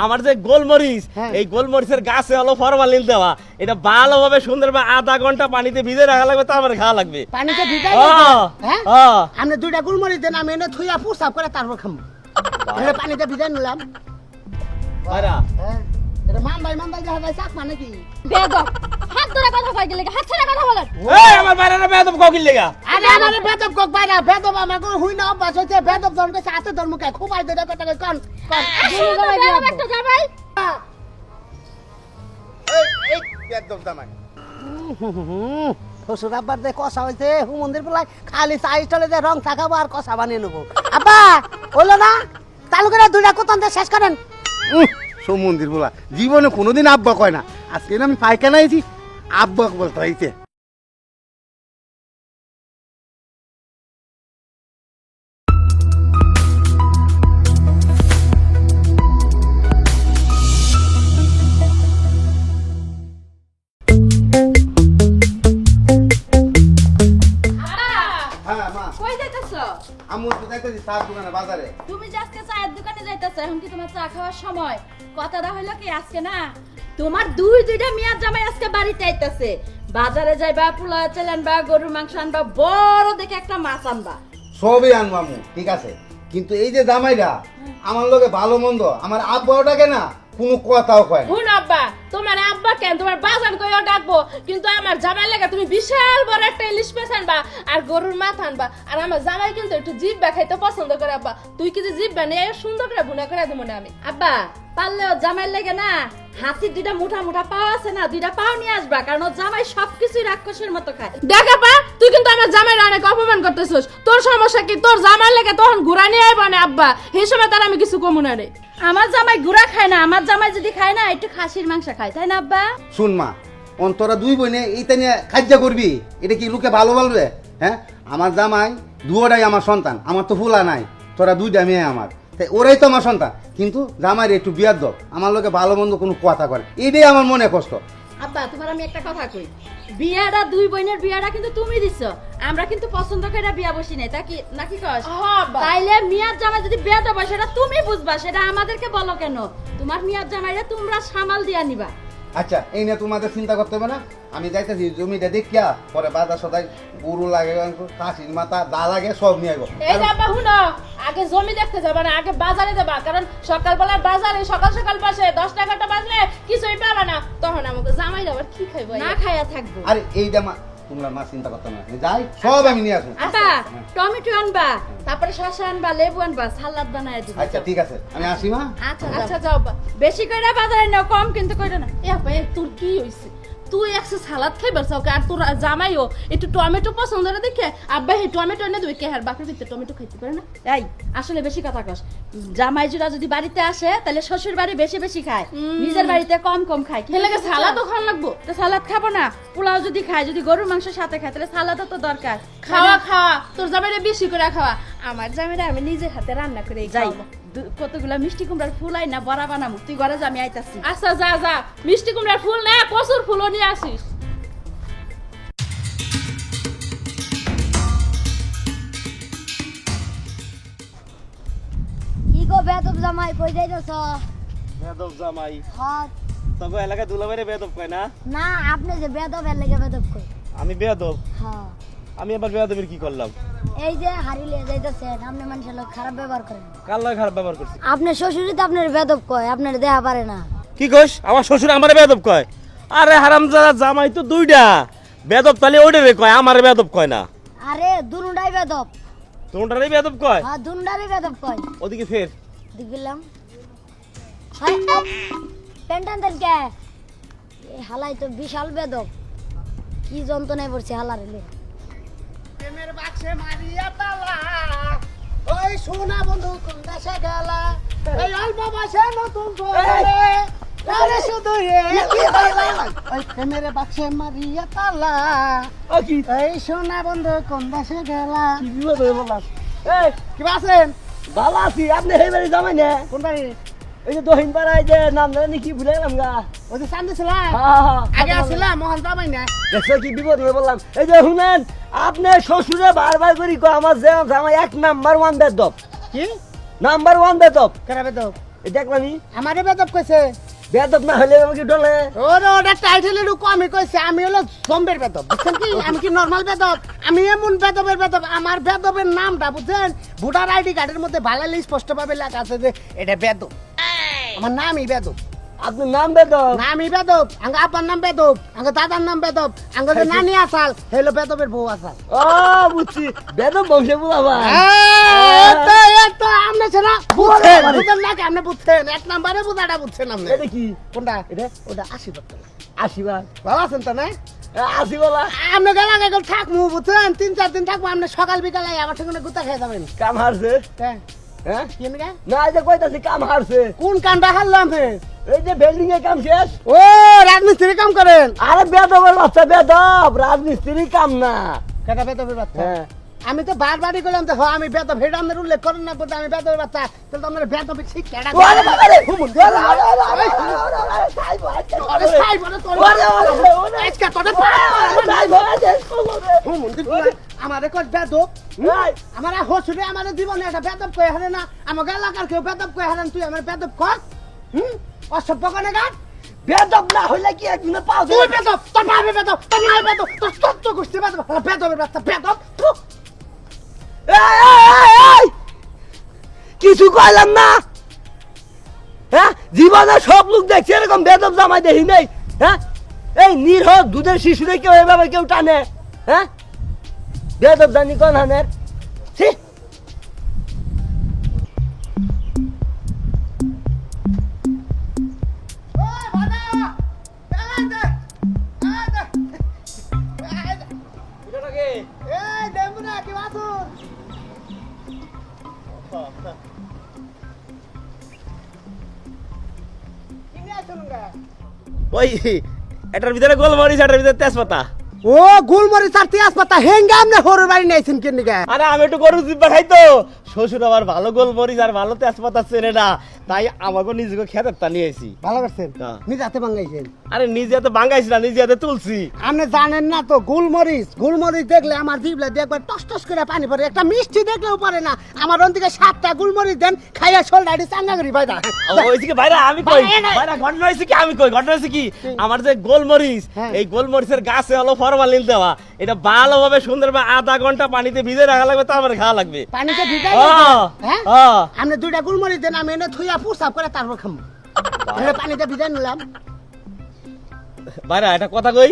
আমার যে গোলমরিচ এই গোলমরিচের গাছে হলো ফরমালিন দেওয়া, এটা ভালোভাবে সুন্দরভাবে আধা ঘন্টা পানিতে ভিজে রাখা লাগবে, তারপরে খাওয়া লাগবে। পানিতে ভিজাই হ্যাঁ আমরা দুইটা গোলমরিচ দেন আমি এনে থুইয়া প্রস্তাব করে তারপর খাবো। এটা পানিতে ভিজাই নিলাম। ভাইরা হ্যাঁ এটা মামবাই দেখা যায় চাক মানে কি বেদব হাত ধরে কথা কই গেলে হাত ছেড়ে কথা বলেন। এই আমার বাইরে বেদব কোকিল লেগা। আরে আমারে বেদব কক বাইরা বেদব আমাকে হুই না অভ্যাস হইছে বেদব ধরতে সাথে ধর্মকে খুবাই দেটা কথা কোন একটা জামাই এই একদম দামাই শ্বশুর আব্বার যে কষা হয়েছে হুমন্দির বলাই খালি চাই চলে যে রং থাকাবো আর কষা বানিয়ে নেবো। আব্বা হলো না চালু করে দুইটা কোতান শেষ করেন। সমন্দির বলা জীবনে কোনোদিন আব্বা কয় না, আজকে না আমি পায়খানা আইছি আব্বা বলতে হইছে। হ্যাঁ মা, কই যাইতাছো? আম্মু তো যাইতেছি চার দোকানে বাজারে। তুমি যে আজকে চায়ের দোকানে যাইতাছো, এখন কি তোমার চা খাওয়ার সময়? কথাটা হইলো কি আজকে না তোমার দুইটা মিয়ার জামাই আজকে বাড়িতে আইতাছে। বাজারে যাইবা, পোলাও চাল আনবা, গরুর মাংস আনবা, বড় দেখে একটা মাছ আনবা। সবই আনবো আম্মু, ঠিক আছে, কিন্তু এই যে জামাইরা আমার লগে ভালো মন্দ আমার আব্বাওটাকে না কোনো কথাও কয় না। হুন আব্বা, তোমার আব্বা কেন তোমার বাজান কইও ডাকবো, কিন্তু আমার জামাই লাগা তুমি বিশাল বড় একটা ইলিশ মাছ আনবা আর গরুর মাথা আনবা। আর আমার জামাই কিন্তু একটু জিব্বা খাইতে পছন্দ করে আব্বা, তুই কি যে জিব্বা নিয়ে সুন্দর করে ভুনা করে দেবো না আমি। আব্বা পারলেও জামাই লেগে না হাতির দুইটা মুঠা পাও আছে না, দুইটা পাও নিয়ে আসবা, কারণ ও জামাই সবকিছু রাক্ষসের মতো খায়। দেখ আপা, তুই কিন্তু আমার জামাইরা অনেক অপমান করতেছিস। তোর সমস্যা কি? তোর জামাই লেগে তখন ঘুরা নিয়ে আইব না আব্বা, সেই সময় তার আমি কিছু কমু না রে। আমার জামাই গুড়া খায় না, আমার জামাই যদি খায় না একটু খাসির মাংস খায়, তাই না আব্বা? শুন মা, অন্তরা দুই বোনে এইটা নিয়ে খাজ্জা করবি, এটা কি লোকে ভালো বলবে? হ্যাঁ, আমার জামাই দুয়োটাই আমার সন্তান, আমার তো ফুলা নাই, তোরা দুইটা মেয়ে আমার, তাই ওরাই তো আমার সন্তান, কিন্তু জামাইয়ের একটু বিয়ার দর, আমার লোকে ভালো মন্দ কোনো কথা করে, এটাই আমার মনে কষ্ট। আব্বা তোমার আমি একটা কথা কই, বিয়াটা দুই বোনের বিয়াটা কিন্তু তুমি দিছো, আমরা কিন্তু পছন্দ করে বিয়া বসি নাই, তা কি নাকি কস? তাইলে মিয়ার জামাই যদি বিয়া দেবো সেটা তুমি বুঝবা, সেটা আমাদেরকে বলো কেন? তোমার মিয়ার জামাইরা তোমরা সামাল দিয়া নিবা। আচ্ছা, এই নিয়ে তোমাদের চিন্তা করতে হবে না, আমি যাইতেছি জমিটা দেখিয়া পরে বাজার সদাই গরু লাগে, খাসির মাথা দা লাগে সব নিয়ে আসবো। এই যে আব্বা হুনো, আগে জমি দেখতে যাবা না, আগে বাজারে যাবা, কারণ সকালবেলা বাজারে সকাল সকাল বসে 10-11টা বাজলে কিছুই পাবা না, তখন আমাকে জামাই আবার কি খাইবো? না খাইয়া থাকবো। আরে এইটা মা, তোমরা মা চিন্তা করতে না, আমি যাই সব আমি নিয়ে আসবো। আচ্ছা টমেটো আনবা, তারপরে শসা আনবা, লেবু আনবা, সালাদ বানায় দিবা। আচ্ছা ঠিক আছে, আমি আসি মা। আচ্ছা আচ্ছা যাও আব্বা। বেশি করে বাজারে নাও, কম কিন্তু কইরো না। এ আব্বা, তোর কি হইছে? তুই একশো সালাদ খাইবার চাও, আর তোর জামাইও একটু টমেটো পছন্দ না দেখে আব্বা এই টমেটো এনে দেবে, কে আর বাপের ভিতরে টমেটো খাইতে পারে না? এই আসলে বেশি কথা কস, জামাই জুরা যদি বাড়িতে আসে তাহলে শ্বশুর বাড়ি বেশি বেশি খায়, নিজের বাড়িতে কম কম খায়। কি এলাকা সালাদও খাওয়া লাগবো? তো সালাদ খাবো না? পোলাও যদি খায়, যদি গরুর মাংস সাথে খায়, তাহলে সালাদও তো দরকার। খাওয়া তোর জামাইরে বেশি করে খাওয়া, আমার জামাইরে আমি নিজের হাতে রান্না করে যাই যাই। কতগুলা মিষ্টি কুমড়ার ফুলাই না বড়া বানাবো, তুই ঘরে যা, আমি আইতাছি। আচ্ছা যা মিষ্টি কুমড়ার ফুল না কচুর ফুলও নিয়ে আসিস। কি গো বেদব জামাই কই যাইতেছ? বেদব জামাই হ্যাঁ তবে এলাকায় দুলাভাইরে বেদব কয় না? না আপনি যে বেদব এর লেগে বেদব কই। আমি বেদব? হ্যাঁ আমি আবার বেদবের কি করলাম? এই যে হারিলে যাইতেছেন আপনি মানুষের লোক খারাপ ব্যবহার করেন। কার লগে খারাপ ব্যবহার করছি? আপনার শ্বশুরই তো আপনার বেদব কয়, আপনার দেহা পারে না। কি কইস? আমার শ্বশুর আমারে বেদব কয়? আরে হারামজাদা, জামাই তো দুইটা, বেদব তাহলে ওইটারে কয়, আমারে বেদব কয় না। আরে দুনুডাই বেদব। তোমরারই বেদব কয়? হ্যাঁ দুনুডারই বেদব কয়। ওদিকে ফের দেখলাম হাই পেন্টান দেন কে এই হালাই তো বিশাল বেদব, কি যন্ত্রণায় পড়ছে হালারে লে। প্রেমের বাক্সে মারিয়া তালা, ওই সোনা বন্ধু কোন দেশে গেলা, এই অল্প বয়সে নতুন বউরে আরে শুধু ওই প্রেমের বাক্সে মারিয়া তালা, এই সোনা বন্ধু কোন দেশে গেলা। কি বিপদ হয়ে বললাম? এই কি আছেন? ভালো আছি, আপনি এই বাড়ি জামাই না? কোন বাড়ি? এই যে দহিন পাড়ায় যে নাম জানি কি ভুলে গেলাম গা। ওই যে চান্দে ছিলাম হ্যাঁ, আগে আসছিলাম মোহন জামাই না। দেখছো কি বিপদ হয়ে বললাম? এই যে শুনেন, আপনি শ্বশুরে বারবার করি কয় আমার যে জামাই 1 নাম্বার 1 বেদব। কি নাম্বার 1 বেদব। কেন বেদব? দেখলামি আমারে বেদব কইছে বেদব না হলে আমাকে ডলে ওটা টাইটেল একটু কমই কইছে আমি হলো জম্বের বেদব বুঝছেন কি আমি কি নরমাল বেদব আমি এমন বেদবের বেদব আমার বেদবের নামটা বুঝছেন ভোটার আইডি কার্ডের মধ্যে ভালো স্পষ্ট ভাবে লেখা আছে যে এটা বেদব আমার নামই বেদব আপনার নাম বেদব নামই বেদব আঙ্গ আব্বার নাম বেদব আঙ্গ দাদার নাম বেদব আঙ্গ যে নানি আসাল হেলো বেদবের বউ আসাল ও বুঝছি বেদব বংশে বুলাবা এতো আমনে ছেনা বুঝছেন বুঝছেন না আপনি বুঝছেন এক নম্বরে বুঝাটা বুঝছেন আপনি এটা কি কোনটা এটা ওটা 80 টাকা আশীর্বাদ ভালো আছেন তো না আসি বলা আপনি গেলে আগে থাকবো বুঝছেন 3-4 দিন থাকবো আপনি সকাল বিকালে আমার সঙ্গে গুতা খেয়ে যাবেন কাম হারছে হ্যাঁ হ্যাঁ কি নিগা না এই যে কইতাছি কাম হারছে কোন কামটা হারলাম ফের এই যে বিল্ডিং এর কাম শেষ ও রাজমিস্ত্রি কাম করেন আরে বেদবের বাচ্চা বেদব রাজমিস্ত্রি কাম না কাকা বেদবের বাচ্চা হ্যাঁ আমি তো বারবারই করলাম তো হ্যাঁ আমি বেদব হেড আমাদের উল্লেখ করেন না বলতে আমি বেদবের বাচ্চা তাহলে তো আমরা বেদব শিক্ষা ওরে বাবা রে আমারে কত বেদব আমার হসুরে আমার জীবনে একটা বেদব কয়ে হারে না আমাকে এলাকার কেউ বেদব কয়ে হারেন তুই আমার বেদব কর অসভ্য কনে গান বেদব না হইলে কি একদিনে পাও তুই বেদব তোর মায়ের বেদব তোর মায়ের বেদব তোর সত্য গোষ্ঠী বেদব বেদবের বাচ্চা বেদব কিছু কইলাম না হ্যাঁ জীবনে সব লোক দেখছে এরকম বেদব জামাই দেখি নাই হ্যাঁ এই নিরহ দুধের শিশুরে কেউ এভাবে কেউ টানে হ্যাঁ বেদব জানি কোন হানের ছি ওই এটার ভিতরে গোলমরিচ এটার ভিতরে তেজপাতা ও গোলমরিচ আর তেজপাতা হেঙ্গা আমনে হরুর বাড়ি নাইছেন কেন নিগা আরে আমি একটু গরু জিব্বা খাই তো শ্বশুর আবার ভালো গোলমরিচ আর ভালো তেজপাতা চেনে না তাই আমাকে নিজেকে খেতের তা নিয়ে আইছি ভালো করছেন হ্যাঁ। নিজে হাতে বাঙ্গাইছেন আরে নিজে হাতে ভাঙাইছি না নিজে হাতে তুলছি আপনি জানেন না তো গোলমরিচ দেখলে আমার জিভলা দিয়ে একবার টস টস করে পানি পড়ে একটা মিষ্টি দেখলেও পারে না আমার অন্তিকে 7টা গোলমরিচ দেন খাইয়া শোলডাড়ি চাঙ্গা করি ভাইরা ওইদিকে ভাইরা আমি কই ভাইরা, ভাইরা ঘটনা হয়েছে কি আমি কই ঘটনা হয়েছে কি আমার যে গোলমরিচ হ্যাঁ। এই গোলমরিচের গাছে হলো ফরমালিন দেওয়া এটা ভালোভাবে সুন্দরভাবে আধা ঘন্টা পানিতে ভিজে রাখা লাগবে তারপরে খাওয়া লাগবে পানিতে ভিজাই হ্যাঁ আপনি 2টা গোলমরিচ দেন আমি এনে থুইয়া পুষাপ করে তারপর খামু এনে পানিতে ভিজাই নিলাম ভাইরা এটা কথা কই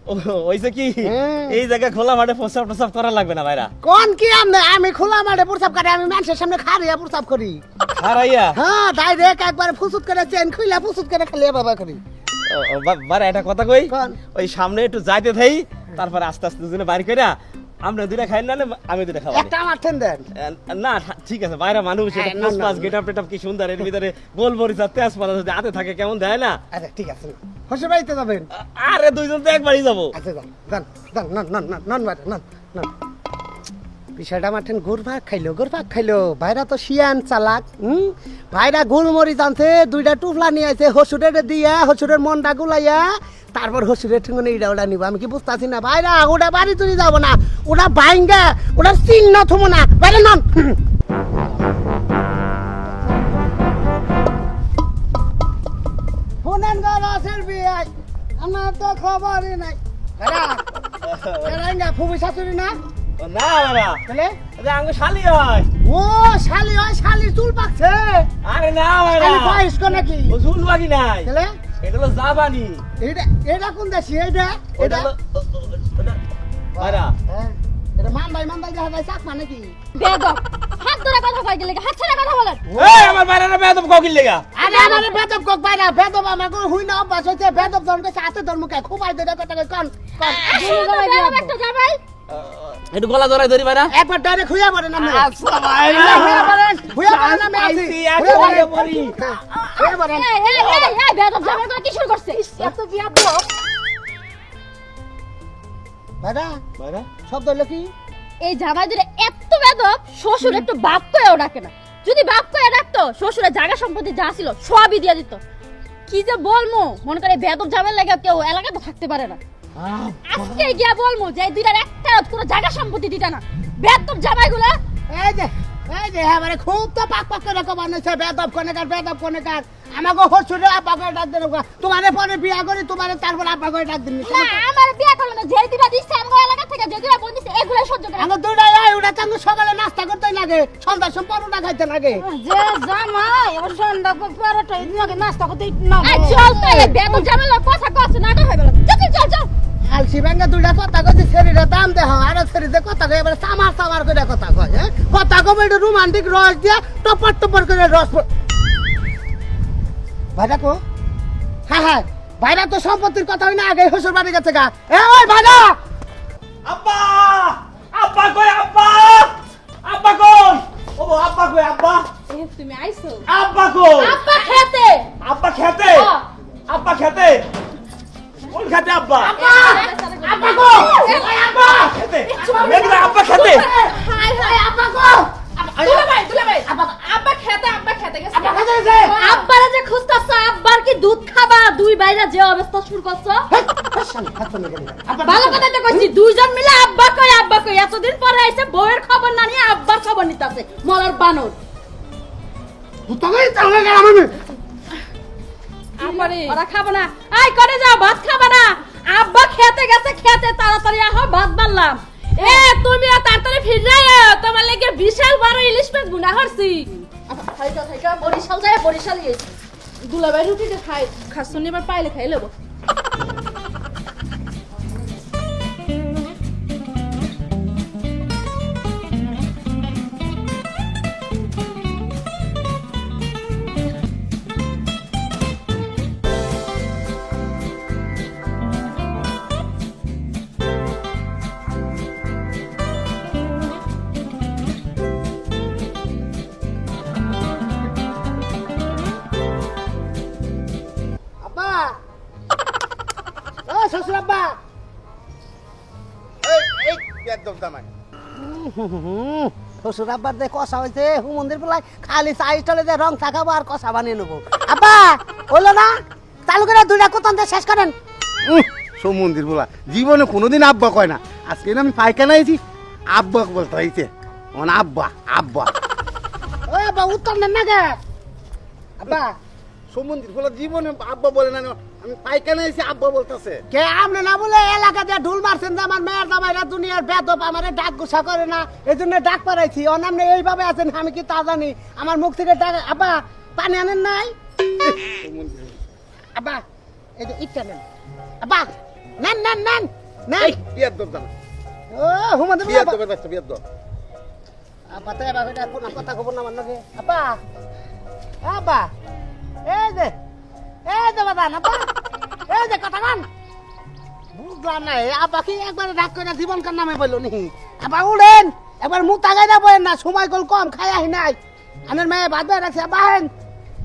কোন হইছে কি হ্যাঁ। এই জায়গায় খোলা মাঠে প্রস্রাব প্রস্রাব করা লাগবে না ভাইরা কোন কি আমি খোলা মাঠে পুষাপ করে আমি মানুষের সামনে খারিয়া পুষাপ করি হারাইয়া হ্যাঁ ডাইরেক্ট একবার ফুসুত করে চেন খুইলা ফুসুত করে খালিয়া বাবা করি ভাইরা এটা কথা কই কোন? ওই সামনে একটু যাইতে থাই তারপরে আস্তে আস্তে দুজনে বাড়ি কইরা আমরা দুইটা খাই না আমি দুইটা খাওয়া একটা আমার ঠেন দেন না ঠিক আছে বাইরে মানুষ এটা হ্যাঁ, না, পোস্ট না, পাস না। গেটআপ টেটআপ কি সুন্দর এর ভিতরে গোলমরিচ আর তেজপাতা যদি হাতে থাকে কেমন দেয় না আচ্ছা ঠিক আছে হসে বাড়িতে যাবেন আরে দুইজন তো একবারই যাবো আচ্ছা যান যান যান নন নন নন নন বাইরে নন নন বিষয়টা মাঠেন গোরভাগ খাইলো ভাইরা তো শিয়ান চালাক ভাইরা গোলমরিচ আনছে 2টা টুফলা নিয়ে আছে হসুরের দিয়া হসুরের মনটা গুলাইয়া তারপর হসুরের ঠেঙ্গনে ইডা ওটা নিব আমি কি বুঝতেছি না ভাইরা ওটা বাড়ি তুলি যাবো না ওটা বাইঙ্গা ওটা চিহ্ন থমো না বাইরে নন ফোনেন গাছের বিয়ে আমার তো খবরই নাই ভাইরা ফুবি শাশুড়ি না না বাবা তাহলে আঙ্গ শালি হয় ও শালি হয় শালির চুল পাকছে আরে না বাবা শালি বয়স্ক নাকি ও ঝুল বাকি নাই তাহলে এটা হলো জাপানি এটা এটা কোন দেশি এটা ওটা এটা হলো ভাইরা হ্যাঁ, এটা মান্দাই দেখা যায় চাকমা নাকি বেদব হাত ধরে কথা কই গেলে হাত ছেড়ে কথা বলেন এই আমার বাইরে বেদব কোকিল লেগা আরে আমারে বেদব কক বাইরা বেদব আমার কোন হুই না অভ্যাস হইছে বেদব জন কাছে হাতে ধর্ম কে খুবাই দে কথা কোন কোন বেদব একটা জামাই একটু গলা ধরাই ধরি ভাইরা একবার ডাইরেক্ট খুইয়া পড়ে না আচ্ছা ভাইরা খুইয়া পড়ে না আমি আছি আইসি পড়ি খুইয়া পড়ে এই বেদব জামাই করে কি শুরু করছে এত বিয়াদব ভাইরা ভাইরা শব্দ হলো কি এই জামাই দিলে এত বেদব শ্বশুর একটু বাপ কয়েও ডাকে না যদি বাপ কয়ে ডাকতো শ্বশুরের জায়গা সম্পত্তি যা ছিল সবই দিয়ে দিত কি যে বলমু মনে করে বেদব জামাই লাগে কেউ এলাকাতে থাকতে পারে না আজকে গিয়া বলমু যে এই দুইটার একটা কোনো জায়গা সম্পত্তি দিতা না বেদব জামাইগুলা এই যে এই যে হ্যাঁ মানে খুব তো পাক পাক করে কবার নইছে বেদব কোনে কার আমাকে হসুরে আব্বা করে ডাক দেন তোমারে পরে বিয়া করি তোমারে তারপর আব্বা করে ডাক দিন না আমার বিয়া করলো না যেই দিবা দিছে আমগো এলাকা থেকে যে দিবা বল দিছে এগুলা সহ্য করে আমরা দুটাই আই ওটা তাঙ্গ সকালে নাস্তা করতে লাগে সন্ধ্যা সময় পরোটা খাইতে লাগে যে জামাই এবার সন্ধ্যা পরোটা ইদিনকে নাস্তা করতে না এই চল তো এই বেদ জামালা কথা কছ না তো হইবলা চল চল আলসি ব্যাঙ্গা দুটা কথা কইছে শরীরে দাম দেহ আর শরীরে কথা কই এবারে সামার করে কথা কয় হ্যাঁ কথা কবে একটু রোমান্টিক রস দিয়া টপর করে রস ভাইরা কো হ্যাঁ ভাইরা তো সম্পত্তির কথা হই না আগে শ্বশুর বাড়ি গেছে গা এ ওই ভাইরা আব্বা আব্বা কই আব্বা আব্বা কই ও আব্বা কই আব্বা তুমি আইছো আব্বা কই আব্বা খেতে আব্বা খেতে আব্বা খেতে কোন খেতে আব্বা আব্বা কো আব্বা খেতে মেঘলা আব্বা খেতে হাই হাই আব্বা গো দুলা ভাই আব্বা খেতে গেছে আব্বা কাছে গেছে আব্বারে যে খুঁজতাছ আব্বার কি দুধ খাবা দুই বাইরা যে অবস্থা শুরু করছো ভালো কথা তো কইছি দুইজন মিলে আব্বা কই এতদিন পরে আইছে বউয়ের খবর না নিয়ে আব্বার খবর নিতাছে মলার বানর তবে তাহলে আমি আমারে ওরা খাবো না আই করে যাও ভাত খাবা না আব্বা খেতে গেছে খেতে তাড়াতাড়ি আহো ভাত বানলাম এ তুমি তাড়াতাড়ি ফিরে তোমার লাগে বিশাল বড় ইলিশ মাছ গুনা করছি থাইকা বরিশাল যায় বরিশাল গেছি দুলা ভাই রুটিটা খাসুন এবার পাইলে খাই লব আব্বা ও শ্বশুর আব্বা এই একদম দামাই শ্বশুর আব্বার যে কষা হয়েছে হুমন্দির বেলায় খালি চাই চলে যে রং থাকাবো আর কষা বানিয়ে নেবো আব্বা হলো না চালু করে দুইটা কোথান শেষ করেন সমন্দির বলা জীবনে কোনোদিন আব্বা কয় না আজকে না আমি পায়খানা আইছি আব্বা বলতে হয়েছে মানে আব্বা আব্বা ও আব্বা উত্তর নেন না গে আব্বা সমন্দির বলা জীবনে আব্বা বলে না আমি পায়খানা আইছি আব্বা বলতেছে কে আপনি না বলে এলাকাতে ঢুল মারছেন যে আমার মেয়ের জামাইরা দুনিয়ার বেদব আমারে ডাক গুছা করে না এই জন্য ডাক পারাইছি ওর নামে এইভাবে আছেন আমি কি তা জানি আমার মুখ থেকে ডাক আব্বা পানি আনেন নাই আব্বা এই যে ইটটা নেন আব্বা নেন নেন নেন নেন বিয়ার দর দাম ও হুমন্দির বিয়ার দর বাচ্চা বিয়ার দর আব্বা তো এবার এটা কোন কথা খবর না মানলে আব্বা আব্বা এই যে বাদান আব্বা এই যে কথা গান বুঝলাম না আব্বা কি একবার ডাক করে জীবন কার নামে বললো নি আব্বা উড়েন একবার মুখ তাকাই না বলেন না সময় কল কম খাই আহি নাই আমার মেয়ে ভাত বেড়ে রাখছে আব্বা হেন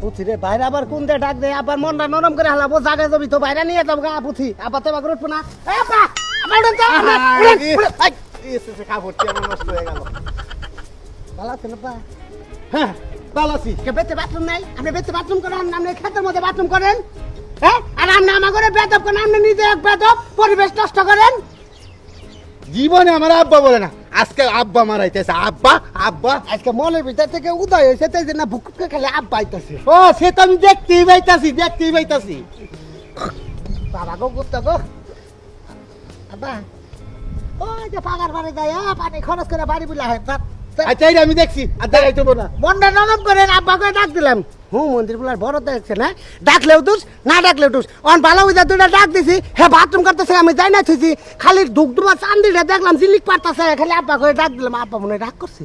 পুথি রে বাইরে আবার কোন দে ডাক দে আবার মনটা নরম করে হালাবো জায়গায় যাবি তো বাইরে নিয়ে যাবো গা পুথি আব্বা তো এবার উঠবো না এই আব্বা আব্বা উড়েন তো উড়েন এসে কাপড়টি আমার নষ্ট হয়ে গেল ভালো আছেন আব্বা হ্যাঁ ভালো আছি কে বেতে বাথরুম নাই আপনি বেতে বাথরুম করেন আপনি ক্ষেতের মধ্যে বাথরুম করেন হ্যাঁ আর আপনি আমার ঘরে বেদব করেন আপনি নিজে এক বেদব পরিবেশ নষ্ট করেন জীবনে আমার আব্বা বলে না আজকে আব্বা মারাইতেছে আব্বা আব্বা আজকে মনের ভিতর থেকে উদয় হয়েছে তাই জন্য বুকুকে খালি আব্বা আইতাছে ও সে তো আমি দেখতেই পাইতাছি বাবা গো গুপ্ত গো আব্বা ওই যে পাগার বাড়ি যায় পানি খরচ করে বাড়ি বুলা হয় আচ্ছা এই আমি দেখছি আর দেখাইতে না মনটা নরম করেন আব্বাকে ডাক দিলাম মন্দির বলার বড় দেখছে না ডাকলেও দুস না ডাকলেও দুস অন ভালো হইয়া দুইটা ডাক দিছি হ্যাঁ বাথরুম করতেছে আমি যাই না থুইছি খালি ডুবডুবা চান্দিটা দেখলাম জিলিক পারতেছে খালি আব্বা করে ডাক দিলাম আব্বা মনে হয় রাগ করছে